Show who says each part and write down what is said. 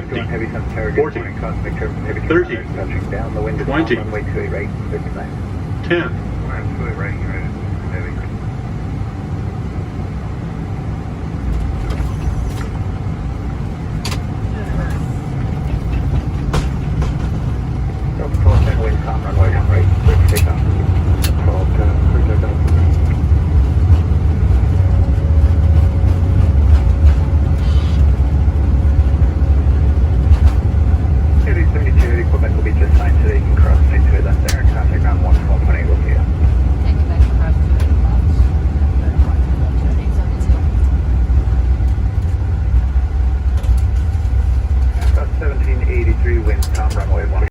Speaker 1: 50,
Speaker 2: heavy sun tower,
Speaker 1: 40,
Speaker 2: good morning, cosmic turbine, heavy
Speaker 1: 30,
Speaker 2: touching down the wind,
Speaker 1: 20,
Speaker 2: runway 28 right, 59.
Speaker 1: 10,
Speaker 2: Right, right, heavy. Control 10 wind, calm runway 1 right, quick takeoff.